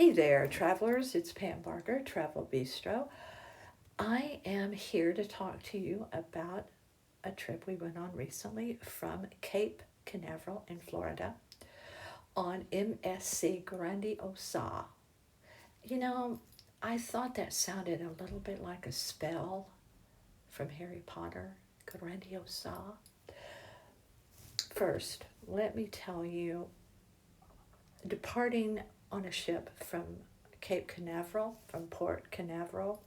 Hey there, travelers. It's Pam Barker, Travel Bistro. I am here to talk to you about a trip we went on recently from Cape Canaveral in Florida on MSC Grandiosa. You know, I thought that sounded a little bit like a spell from Harry Potter, Grandiosa. First, let me tell you, departing on a ship from Cape Canaveral, from Port Canaveral,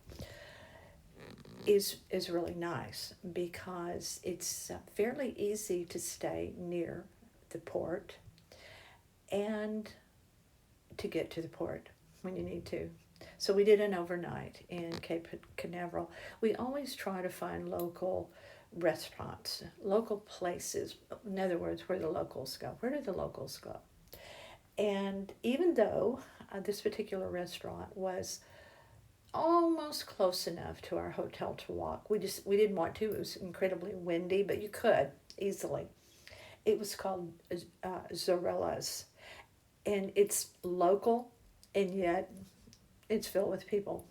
is really nice because it's fairly easy to stay near the port and to get to the port when you need to. So we did an overnight in Cape Canaveral. We always try to find local restaurants, local places. In other words, where the locals go. Where do the locals go? And even though this particular restaurant was almost close enough to our hotel to walk, we didn't want to. It was incredibly windy, but you could easily. It was called Zorella's, and it's local, and yet it's filled with people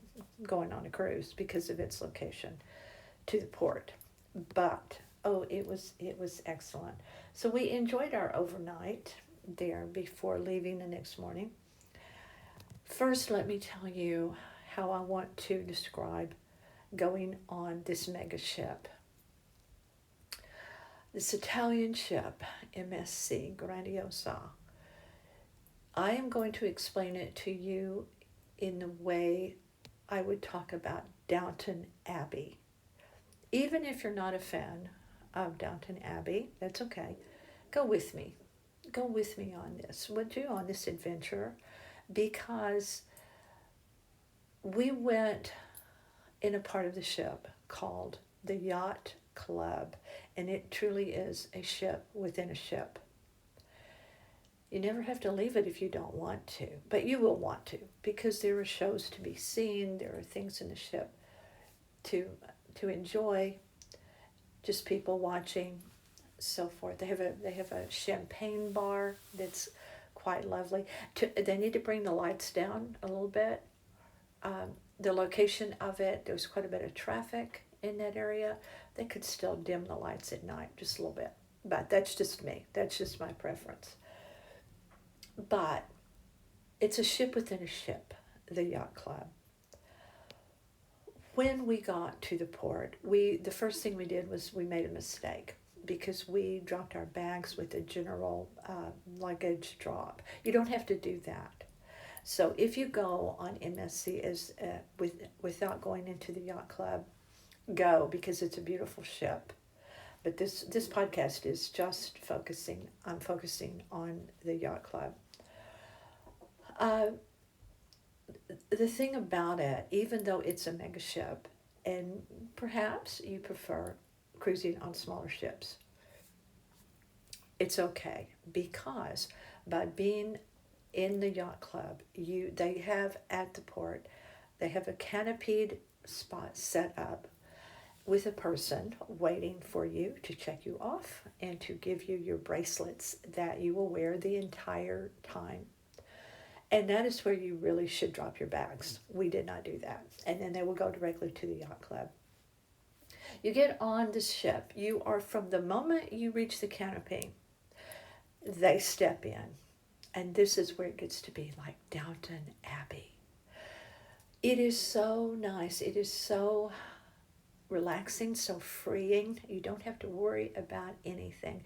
going on a cruise because of its location to the port. But oh, it was excellent. So we enjoyed our overnight there before leaving the next morning. First, let me tell you how I want to describe going on this mega ship. This Italian ship, MSC Grandiosa. I am going to explain it to you in the way I would talk about Downton Abbey. Even if you're not a fan of Downton Abbey, that's okay. Go with me. Go with me on this, would you, on this adventure? Because we went in a part of the ship called the Yacht Club, and it truly is a ship within a ship. You never have to leave it if you don't want to, but you will want to because there are shows to be seen, there are things in the ship to enjoy, just people watching, so forth. They have a champagne bar that's quite lovely. They need to bring the lights down a little bit. The location of it, there's quite a bit of traffic in that area. They could still dim the lights at night just a little bit, but that's just me. That's just my preference. But it's a ship within a ship, the Yacht Club. When we got to the port, the first thing we did was we made a mistake because we dropped our bags with a general luggage drop. You don't have to do that. So if you go on MSC without going into the Yacht Club, go because it's a beautiful ship. But this podcast is just I'm focusing on the Yacht Club. The thing about it, even though it's a mega ship, and perhaps you prefer cruising on smaller ships, it's okay because by being in the Yacht Club, they have at the port, they have a canopied spot set up with a person waiting for you to check you off and to give you your bracelets that you will wear the entire time. And that is where you really should drop your bags. We did not do that. And then they will go directly to the Yacht Club. You get on the ship. You are, from the moment you reach the canopy, they step in. And this is where it gets to be like Downton Abbey. It is so nice. It is so relaxing, so freeing. You don't have to worry about anything.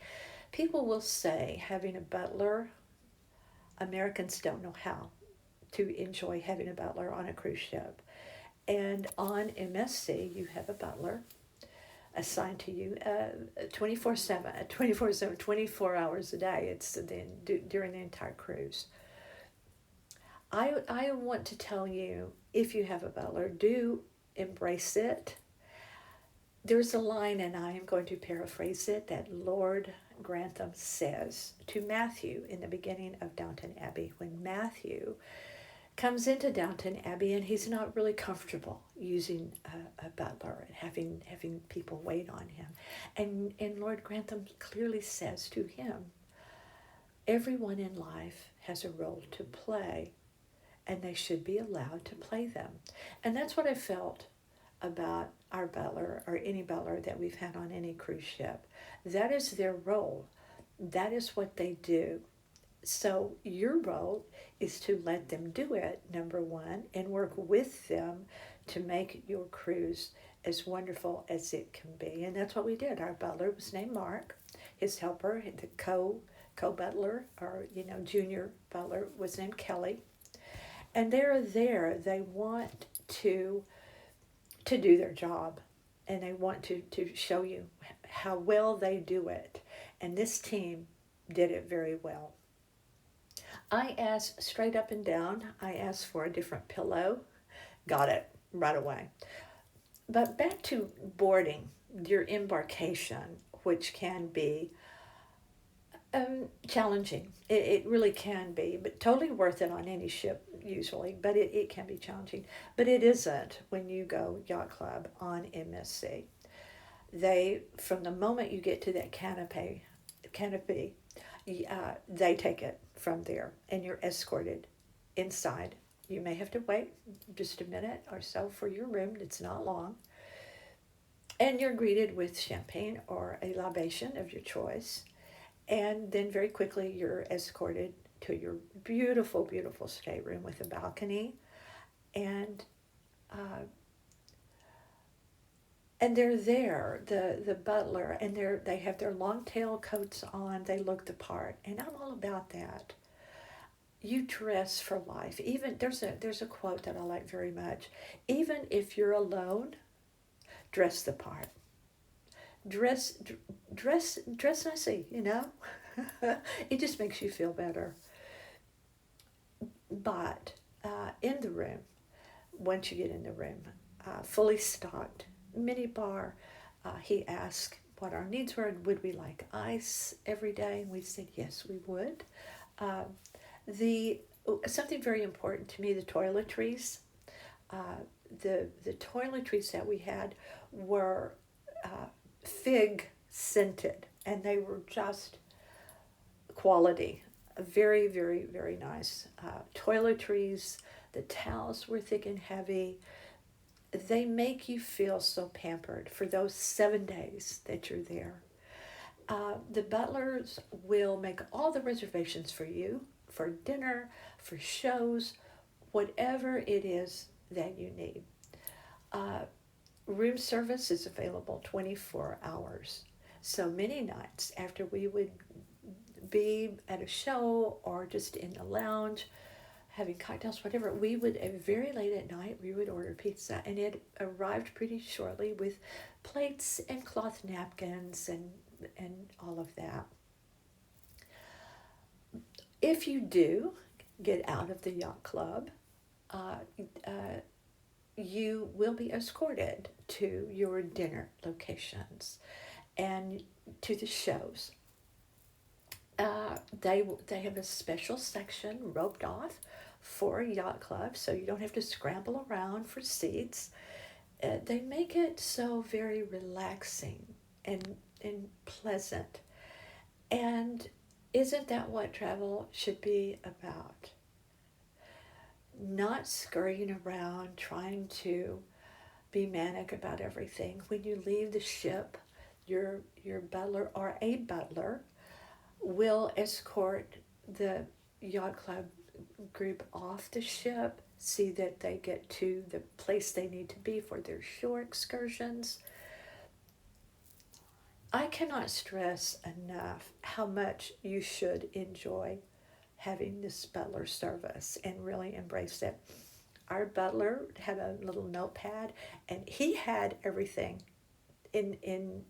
People will say having a butler, Americans don't know how to enjoy having a butler on a cruise ship. And on MSC, you have a butler assigned to you 24/7, 24 hours a day. It's during the entire cruise. I want to tell you, if you have a butler, do embrace it. There's a line, and I am going to paraphrase it, that Lord Grantham says to Matthew in the beginning of Downton Abbey, when Matthew comes into Downton Abbey and he's not really comfortable using a butler and having people wait on him. And Lord Grantham clearly says to him, everyone in life has a role to play, and they should be allowed to play them. And that's what I felt about our butler or any butler that we've had on any cruise ship. That is their role. That is what they do. So your role is to let them do it, number one, and work with them to make your cruise as wonderful as it can be. And that's what we did. Our butler was named Mark. His helper, the co-butler, or junior butler, was named Kelly. And they're there. They want to do their job, and they want to show you how well they do it. And this team did it very well. I asked straight up and down. I asked for a different pillow. Got it right away. But back to boarding, your embarkation, which can be challenging. It really can be, but totally worth it on any ship usually, but it can be challenging. But it isn't when you go Yacht Club on MSC. From the moment you get to that canopy, they take it from there, and you're escorted inside. You may have to wait just a minute or so for your room. It's not long. And you're greeted with champagne or a libation of your choice. And then very quickly you're escorted to your beautiful, beautiful stateroom with a balcony. And they're there, the butler, and they have their long tail coats on. They look the part, and I'm all about that. You dress for life. Even there's a quote that I like very much. Even if you're alone, dress the part. Dress nicely. It just makes you feel better. But in the room, once you get in the room, fully stocked. Mini bar. He asked what our needs were and would we like ice every day, and we said yes, we would. Something very important to me, the toiletries. The toiletries that we had were fig scented, and they were just quality. Very, very, very nice toiletries. The towels were thick and heavy. They make you feel so pampered for those 7 days that you're there. The butlers will make all the reservations for you, for dinner, for shows, whatever it is that you need. Room service is available 24 hours. So many nights after we would be at a show or just in the lounge, having cocktails, whatever, very late at night, we would order pizza, and it arrived pretty shortly with plates and cloth napkins and all of that. If you do get out of the yacht club, you will be escorted to your dinner locations and to the shows. They have a special section roped off for a yacht club, so you don't have to scramble around for seats. They make it so very relaxing and pleasant. And isn't that what travel should be about? Not scurrying around trying to be manic about everything. When you leave the ship, your butler or a butler will escort the yacht club group off the ship, see that they get to the place they need to be for their shore excursions. I cannot stress enough how much you should enjoy having this butler service and really embrace it. Our butler had a little notepad, and he had everything in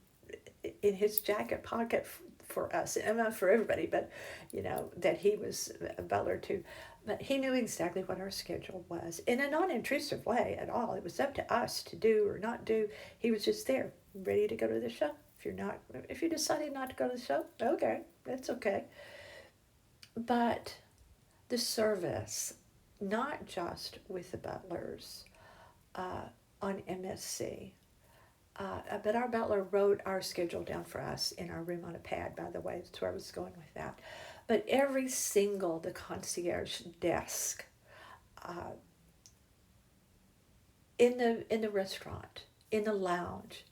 his jacket pocket for us, and not for everybody, but that he was a butler too. But he knew exactly what our schedule was in a non-intrusive way at all. It was up to us to do or not do. He was just there, ready to go to the show. If you decided not to go to the show, okay, that's okay. But the service, not just with the butlers on MSC, but our butler wrote our schedule down for us in our room on a pad, by the way. That's where I was going with that. But the concierge desk, uh, in the restaurant, in the lounge.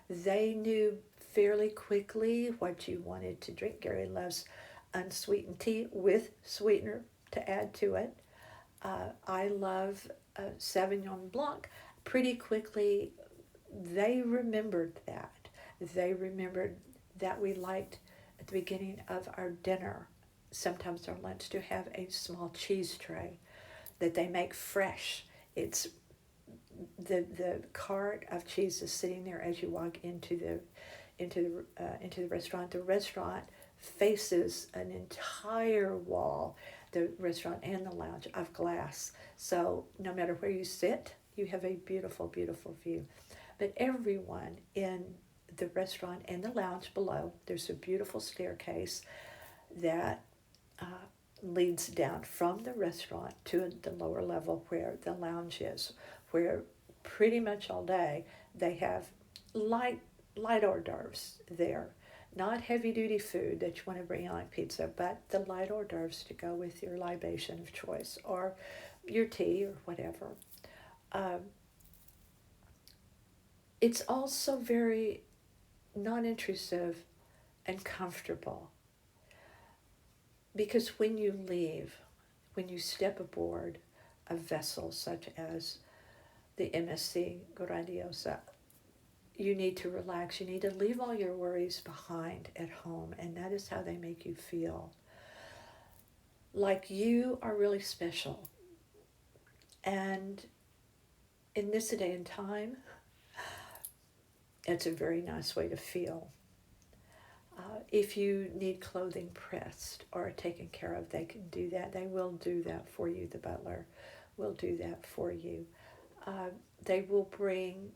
They knew fairly quickly what you wanted to drink. Gary loves unsweetened tea with sweetener to add to it. I love Sauvignon Blanc. Pretty quickly, they remembered that. They remembered that we liked at the beginning of our dinner, sometimes our lunch, to have a small cheese tray that they make fresh. It's the cart of cheese is sitting there as you walk into the restaurant. The restaurant faces an entire wall, the restaurant and the lounge, of glass. So no matter where you sit, you have a beautiful, beautiful view. But everyone in the restaurant and the lounge below, there's a beautiful staircase that leads down from the restaurant to the lower level where the lounge is, where pretty much all day they have light hors d'oeuvres there. Not heavy duty food that you want to bring in like pizza, but the light hors d'oeuvres to go with your libation of choice or your tea or whatever. It's also very non-intrusive and comfortable, because when you leave, when you step aboard a vessel such as the MSC Grandiosa, you need to relax. You need to leave all your worries behind at home, and that is how they make you feel. Like you are really special. And in this day and time, it's a very nice way to feel. If you need clothing pressed or taken care of, they can do that. They will do that for you. The butler will do that for you. They will bring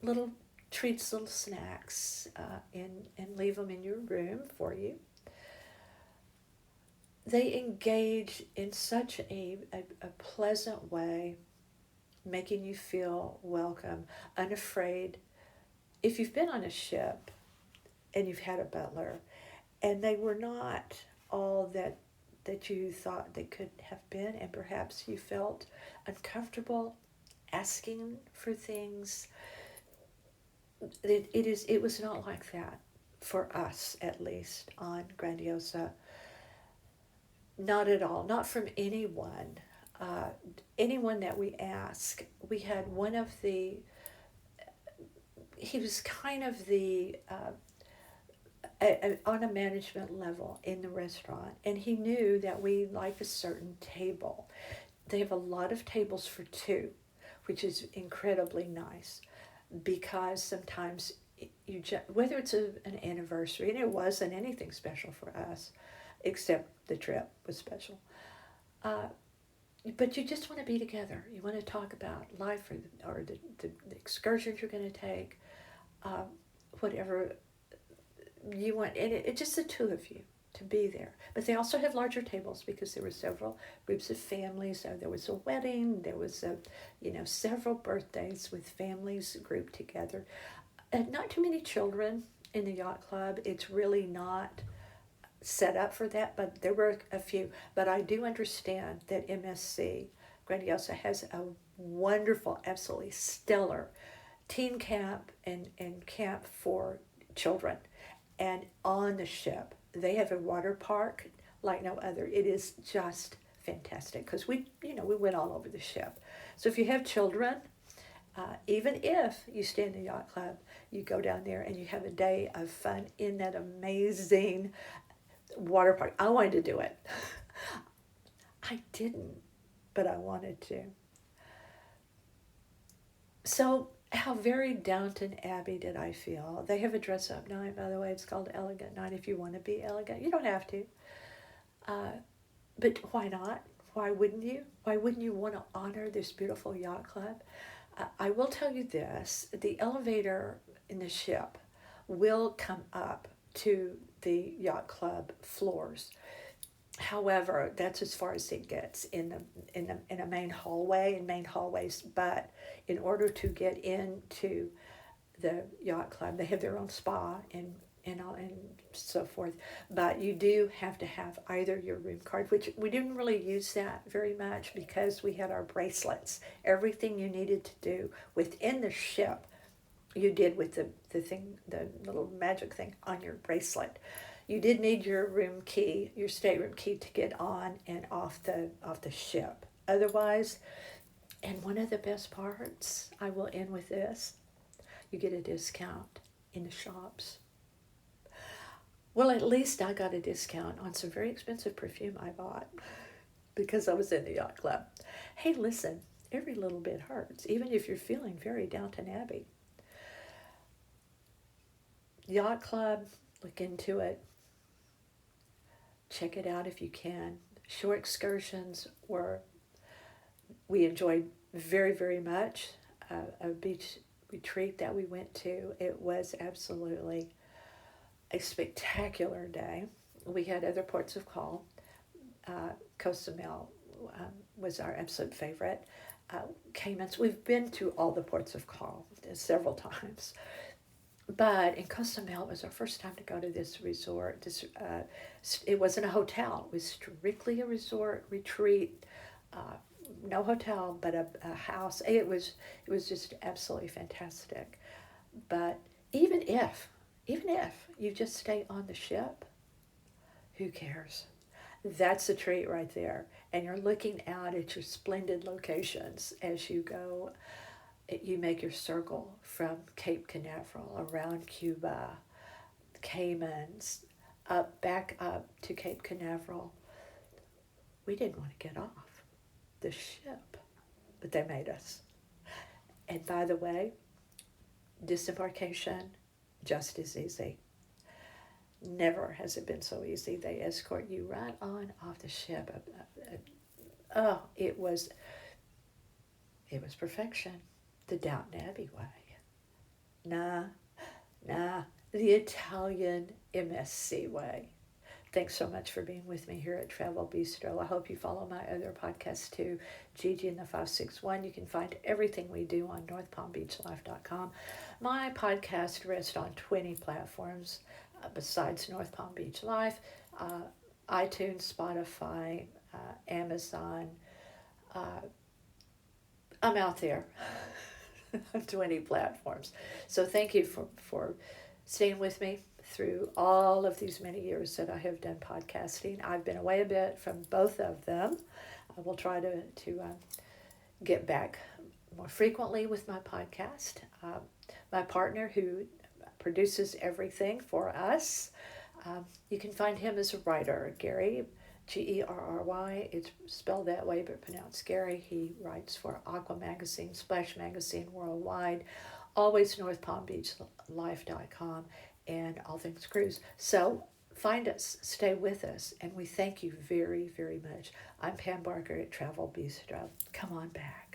little treats, little snacks, and leave them in your room for you. They engage in such a pleasant way, making you feel welcome, unafraid. If you've been on a ship and you've had a butler and they were not all that you thought they could have been, and perhaps you felt uncomfortable asking for things, it was not like that for us, at least on Grandiosa. Not at all. Not from anyone. Anyone that we asked. We had one of the, he was kind of the, on a management level in the restaurant, and he knew that we liked a certain table. They have a lot of tables for two, which is incredibly nice, because sometimes you just, whether it's an anniversary, and it wasn't anything special for us, except the trip was special. But you just want to be together. You want to talk about life or the excursions you're going to take, whatever you want. And it's just the two of you to be there. But they also have larger tables because there were several groups of families. So there was a wedding, there was several birthdays with families grouped together. And not too many children in the yacht club. It's really not set up for that, but there were a few. But I do understand that MSC Grandiosa has a wonderful, absolutely stellar teen camp and camp for children. And on the ship, they have a water park like no other. It is just fantastic because we went all over the ship. So if you have children, even if you stay in the yacht club, you go down there and you have a day of fun in that amazing water park. I wanted to do it. I didn't, but I wanted to. So how very Downton Abbey did I feel. They have a dress-up night, by the way. It's called Elegant Night if you want to be elegant. You don't have to. But why not? Why wouldn't you? Why wouldn't you want to honor this beautiful yacht club? I will tell you this. The elevator in the ship will come up to the yacht club floors. However, that's as far as it gets in a main hallway, in main hallways. But in order to get into the yacht club, they have their own spa in and so forth. But you do have to have either your room card, which we didn't really use that very much because we had our bracelets. Everything you needed to do within the ship, you did with the thing, the little magic thing on your bracelet. You did need your room key, your stateroom key, to get on and off the ship. Otherwise, and one of the best parts, I will end with this, you get a discount in the shops. Well, at least I got a discount on some very expensive perfume I bought because I was in the yacht club. Hey, listen, every little bit hurts, even if you're feeling very Downton Abbey. Yacht club, look into it. Check it out if you can. Shore excursions we enjoyed very, very much. A beach retreat that we went to, it was absolutely a spectacular day. We had other ports of call. Cozumel was our absolute favorite. Caymans, we've been to all the ports of call several times. But in Cozumel, it was our first time to go to this resort. It wasn't a hotel. It was strictly a resort retreat. No hotel, but a house. It was just absolutely fantastic. But even if you just stay on the ship, who cares? That's a treat right there. And you're looking out at your splendid locations as you go. You make your circle from Cape Canaveral, around Cuba, Caymans, back up to Cape Canaveral. We didn't want to get off the ship, but they made us. And by the way, disembarkation, just as easy. Never has it been so easy. They escort you right on off the ship. Oh, it was perfection. The Downton Abbey way. Nah, the Italian MSC way. Thanks so much for being with me here at Travel Bistro. I hope you follow my other podcasts too, Gigi and the 561. You can find everything we do on northpalmbeachlife.com. My podcast rests on 20 platforms besides North Palm Beach Life, iTunes, Spotify, Amazon. I'm out there. 20 platforms. So thank you for staying with me through all of these many years that I have done podcasting. I've been away a bit from both of them. I will try to get back more frequently with my podcast. My partner who produces everything for us, you can find him as a writer, Gary, Gerry. It's spelled that way but pronounced Gary. He writes for Aqua Magazine, Splash Magazine Worldwide, always northpalmbeachlife.com, and all things cruise. So find us, stay with us, and we thank you very, very much. I'm Pam Barker at Travel Bistro. Come on back.